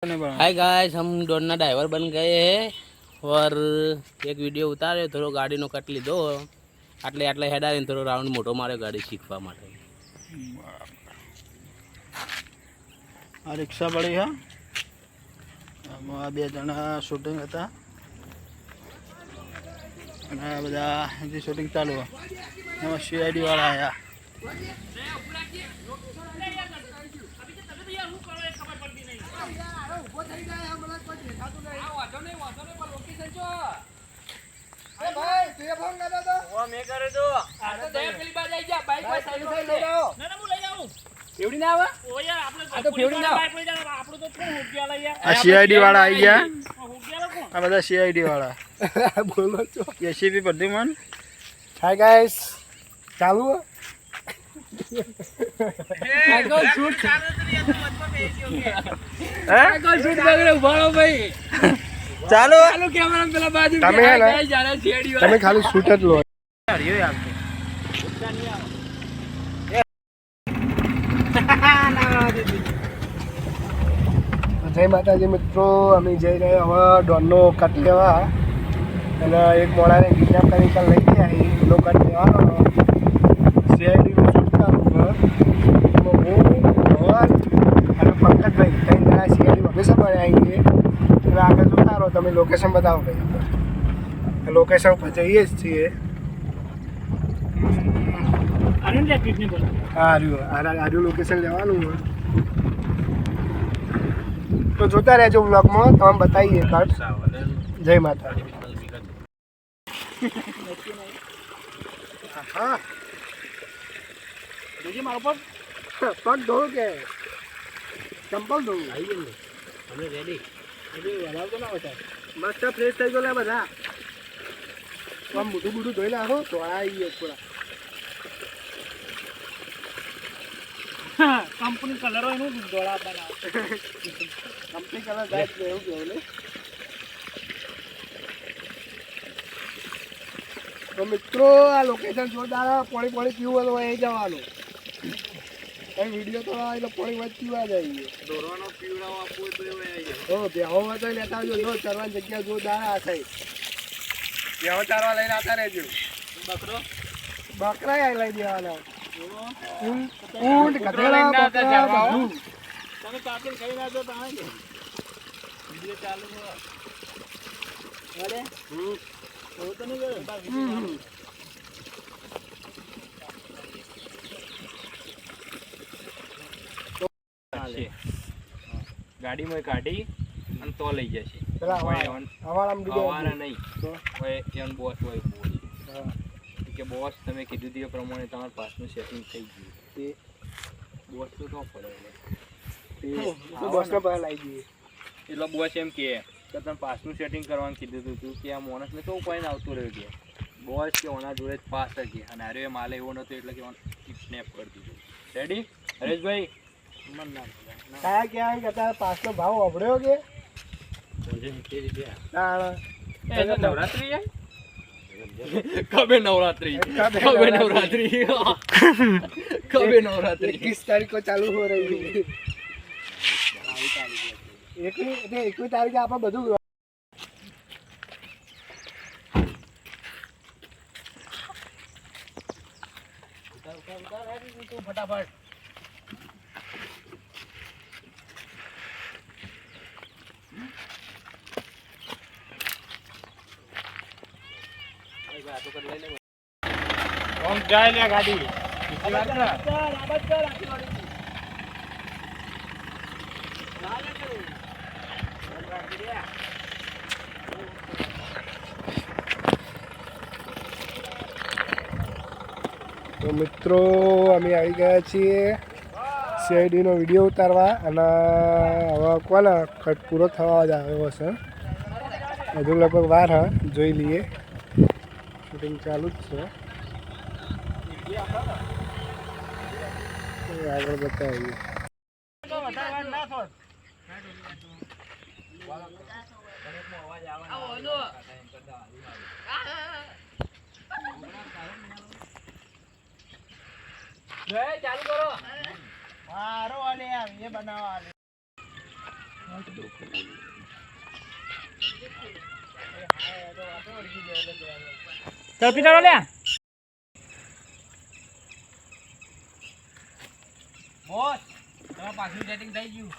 Hi guys, हम डोना driver बन गए हैं और एक वीडियो उतारे थोड़ो गाड़ी नो कट लीधो आटले आटले हेडारीने थोड़ो राउंड मोटो मार्यो गाड़ी शीखवा माटे। आ रिक्शा पड़ी है बे जना शूटिंग था बदा जी शूटिंग चालू सीआईडी वाला आया। सीआईडी वाला आई गया आ बदा सीआईडी वाला बोलो तो एसीपी प्रद्युमन। हाय गाइस चालू ચાલો તમે ખાલી શૂટ જ લો. જય માતાજી મિત્રો, અમે જઈ રહ્યા હવે ડોનનો કટ લેવા અને એક મોડાને કિડનેપ કરી લઈ ગયા એનો કટ લેવાનો સીઆઈડીનું શૂટ ચાલુ એમાં હું ભવન અને પંકજભાઈ ત્રણ જણા સીઆઈડી ઓફિસર બન્યા આવીએ એટલે આગળ જોતા રહો. તમે લોકેશન બતાવો ભાઈ. લોકેશન પર જઈએ જ છીએ. આર્યું લોકેશન લેવાનું હોય તો જોતા રહેજો બ્લોગમાં, તમે બતાવીએ કટ. જય માતા. હા મારો પગ પગ ધોવું કે ચંપલ ધોવું અમે રેડી હલાવતો ના હોય મસ્ત ફ્રેશ થઈ ગયો બધા. આમ મોટું મોટું ધોઈ નાખો તો આવીએ થોડા. કંપની કલર હોય નું દોડા બનાવ કંપની કલર જાય એવું કેવું ને. તો મિત્રો આ લોકેશન જોરદાર. પાણી પાણી પીવું હોય એ જવાનું. કઈ વિડીયો તો એટલે પાણી વાત પીવા જઈએ. દોરવાનો પીવડાવો આપવો તો એ બેહો હોય તો લેતા આવજો. જો ચરવાની જગ્યા જોરદાર આ થઈ. બેહો ચારવા લઈને આવતા રહેજો. બકરા લઈ દેવાના. ઊંટ ગધેડા બકરા બધું. તમે કાપીને ખાઈ નાખો તો આવે વિડીયો ચાલુ અરે તો નહીં ગાડીમાં કાઢી અને તો લઈ જશે. નહીં બોસ હોય કે બોસ તમે કીધું તે પ્રમાણે તમારા પાસનું સેટિંગ થઈ ગયું તે બોસ તો ન પડે બસનો ભાઈ લાવી દઈએ. એટલે બોસ એમ કે તમે પાસનું સેટિંગ કરવાનું કીધું હતું કે આ માણસને તો ઉપાય આવતું રહ્યું કે બોસ કે ઓના જોડે જ પાસ હતી અને અરે માલે એવો નતો એટલે કે કિડનેપ કરી દીધું. રેડી હરેશભાઈ મન ના કયા ક્યાં કે તારા પાસનો ભાવ અભડ્યો કે નવરાત્રી કબે નવરાત્રી 21 तारीख को चालू हो रही है. 21 तारीख આપણે બધું ફટાફટ જાય લે ગાડી તો મિત્રો અમે આવી ગયા છીએ સીઆઈડીનો વિડીયો ઉતારવા અને હવે કોને કટ પૂરો થવા જ આવ્યો હશે. હજુ લગભગ વાર હા, જોઈ લઈએ. શૂટિંગ ચાલુ જ છે. આગળ બતાવીએ. ચાલુ કરો. હારો વાલે આ એ બનાવવા ચાલ પીટાડો લે બોસ તમારા પાછું સેટિંગ થઈ ગયું